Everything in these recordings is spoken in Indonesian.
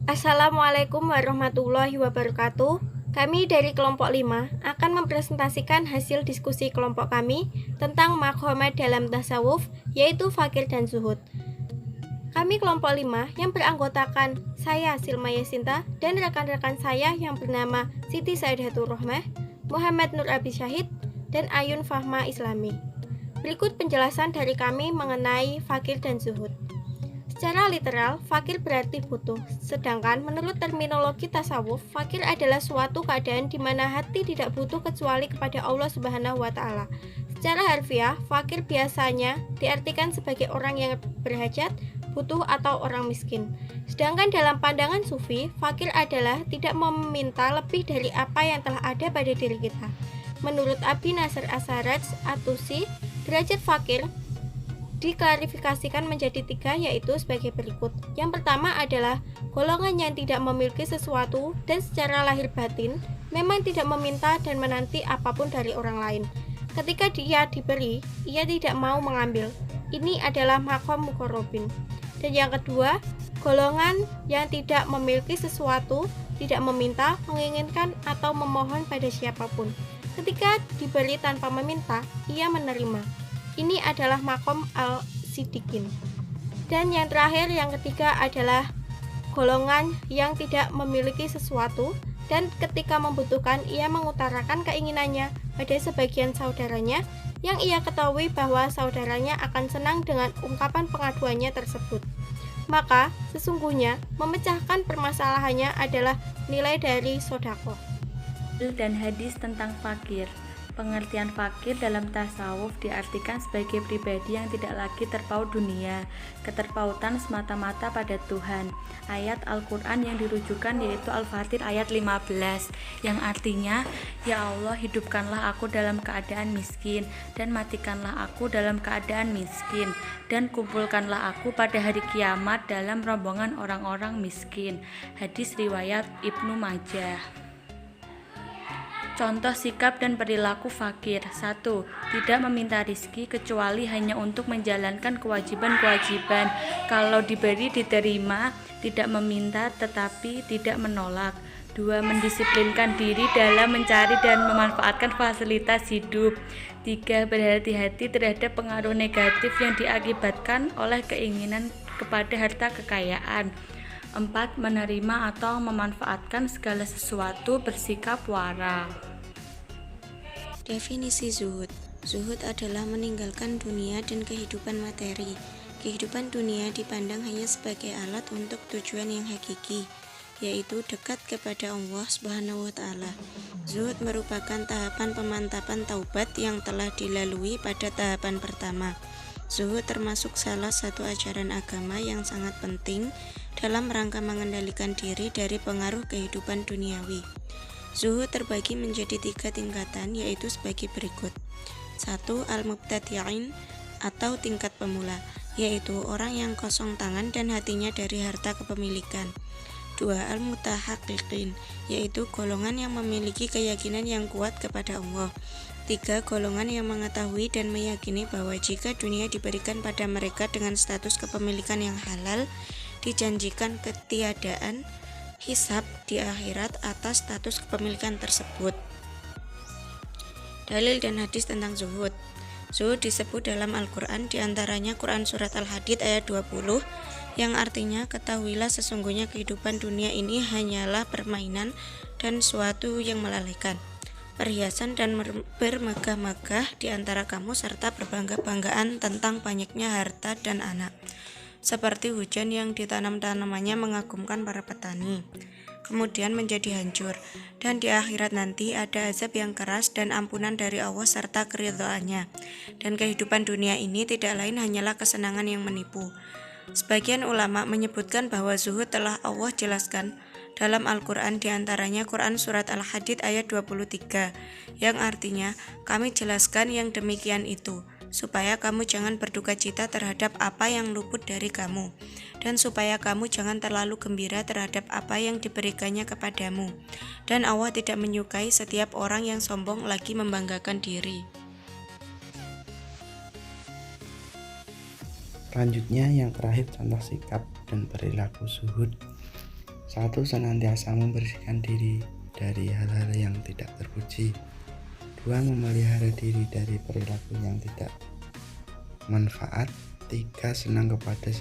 Assalamualaikum warahmatullahi wabarakatuh. Kami dari kelompok 5 akan mempresentasikan hasil diskusi kelompok kami tentang makomat dalam tasawuf, yaitu fakir dan zuhud. Kami kelompok 5 yang beranggotakan saya Silma Yasinta dan rekan-rekan saya yang bernama Siti Saidatul Rohmah, Muhammad Nur Abi Syahid, dan Ayun Fahma Islami. Berikut penjelasan dari kami mengenai fakir dan zuhud. Secara literal, fakir berarti butuh. Sedangkan menurut terminologi tasawuf, fakir adalah suatu keadaan di mana hati tidak butuh kecuali kepada Allah Subhanahu wa taala. Secara harfiah, fakir biasanya diartikan sebagai orang yang berhajat, butuh atau orang miskin. Sedangkan dalam pandangan sufi, fakir adalah tidak meminta lebih dari apa yang telah ada pada diri kita. Menurut Abi Nasr As-Sarraj At-Tusi, derajat fakir diklarifikasikan menjadi 3, yaitu sebagai berikut. Yang pertama adalah golongan yang tidak memiliki sesuatu dan secara lahir batin memang tidak meminta dan menanti apapun dari orang lain. Ketika dia diberi, ia tidak mau mengambil. Ini adalah makom muqarrabin. Dan yang kedua, golongan yang tidak memiliki sesuatu, tidak meminta, menginginkan atau memohon pada siapapun. Ketika diberi tanpa meminta, ia menerima. Ini adalah makom al-sidikin. Dan yang terakhir, yang ketiga adalah golongan yang tidak memiliki sesuatu dan ketika membutuhkan ia mengutarakan keinginannya pada sebagian saudaranya yang ia ketahui bahwa saudaranya akan senang dengan ungkapan pengaduannya tersebut. Maka sesungguhnya memecahkan permasalahannya adalah nilai dari sodako. Dan hadis tentang fakir. Pengertian fakir dalam tasawuf diartikan sebagai pribadi yang tidak lagi terpaut dunia, keterpautan semata-mata pada Tuhan. Ayat Al-Quran yang dirujukan yaitu Al-Fatir ayat 15, yang artinya, "Ya Allah, hidupkanlah aku dalam keadaan miskin, dan matikanlah aku dalam keadaan miskin, dan kumpulkanlah aku pada hari kiamat dalam rombongan orang-orang miskin." Hadis riwayat Ibnu Majah. Contoh sikap dan perilaku fakir. 1. Tidak meminta rizki kecuali hanya untuk menjalankan kewajiban-kewajiban. Kalau diberi diterima, tidak meminta tetapi tidak menolak. 2. Mendisiplinkan diri dalam mencari dan memanfaatkan fasilitas hidup. 3. Berhati-hati terhadap pengaruh negatif yang diakibatkan oleh keinginan kepada harta kekayaan. 4. Menerima atau memanfaatkan segala sesuatu, bersikap wara. Definisi zuhud. Zuhud adalah meninggalkan dunia dan kehidupan materi. Kehidupan dunia dipandang hanya sebagai alat untuk tujuan yang hakiki, yaitu dekat kepada Allah Subhanahu wa taala. Zuhud merupakan tahapan pemantapan taubat yang telah dilalui pada tahapan pertama. Zuhud termasuk salah satu ajaran agama yang sangat penting dalam rangka mengendalikan diri dari pengaruh kehidupan duniawi. Zuhud terbagi menjadi 3 tingkatan, yaitu sebagai berikut. 1. Al-mubtadi'in atau tingkat pemula, yaitu orang yang kosong tangan dan hatinya dari harta kepemilikan. 2. Al-mutahaqqiqin, yaitu golongan yang memiliki keyakinan yang kuat kepada Allah. 3. Golongan yang mengetahui dan meyakini bahwa jika dunia diberikan pada mereka dengan status kepemilikan yang halal, dijanjikan ketiadaan hisab di akhirat atas status kepemilikan tersebut. Dalil dan hadis tentang zuhud. Zuhud disebut dalam Al-Quran, diantaranya Quran Surat Al-Hadid ayat 20, yang artinya, ketahuilah sesungguhnya kehidupan dunia ini hanyalah permainan dan suatu yang melalaikan, perhiasan dan bermegah-megah di antara kamu serta berbangga-banggaan tentang banyaknya harta dan anak, seperti hujan yang ditanam tanamannya mengagumkan para petani, kemudian menjadi hancur, dan di akhirat nanti ada azab yang keras dan ampunan dari Allah serta keridhaannya, dan kehidupan dunia ini tidak lain hanyalah kesenangan yang menipu. Sebagian ulama menyebutkan bahwa zuhud telah Allah jelaskan dalam Al-Quran, diantaranya Quran Surat Al-Hadid ayat 23, yang artinya, kami jelaskan yang demikian itu, supaya kamu jangan berduka cita terhadap apa yang luput dari kamu, dan supaya kamu jangan terlalu gembira terhadap apa yang diberikannya kepadamu, dan Allah tidak menyukai setiap orang yang sombong lagi membanggakan diri. Selanjutnya yang terakhir, contoh sikap dan perilaku zuhud. 1. Senantiasa membersihkan diri dari hal-hal yang tidak terpuji. 2. Memelihara diri dari perilaku yang tidak manfaat. 3. Senang kepada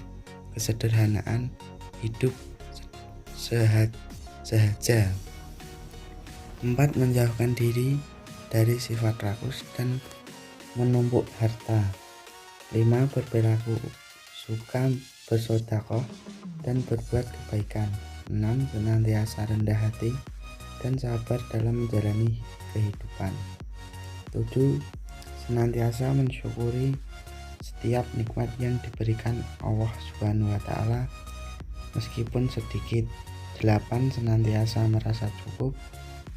kesederhanaan, hidup sahaja. 4. Menjauhkan diri dari sifat rakus dan menumpuk harta. 5. Berperilaku suka bersedekah dan berbuat kebaikan. 6. Senantiasa rendah hati dan sabar dalam menjalani kehidupan. 7. Senantiasa mensyukuri setiap nikmat yang diberikan Allah Subhanahu wa Ta'ala meskipun sedikit. 8. Senantiasa merasa cukup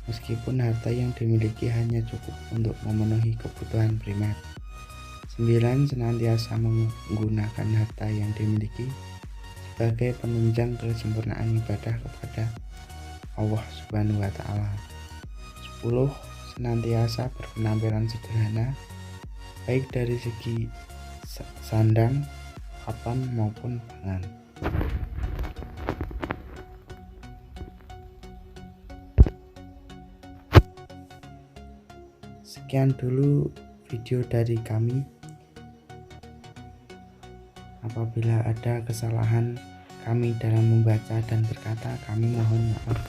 meskipun harta yang dimiliki hanya cukup untuk memenuhi kebutuhan primer. 9. Senantiasa menggunakan harta yang dimiliki sebagai penunjang kesempurnaan ibadah kepada Allah Subhanahu wa Ta'ala. 10. Senantiasa berpenampilan sederhana baik dari segi sandang, papan maupun pangan. Sekian dulu video dari kami. Apabila ada kesalahan kami dalam membaca dan berkata, kami mohon maaf.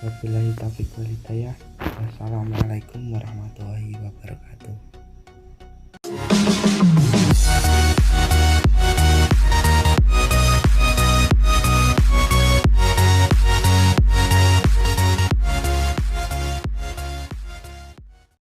Wabillahi taufiq wal hidayah. Wassalamualaikum warahmatullahi wabarakatuh.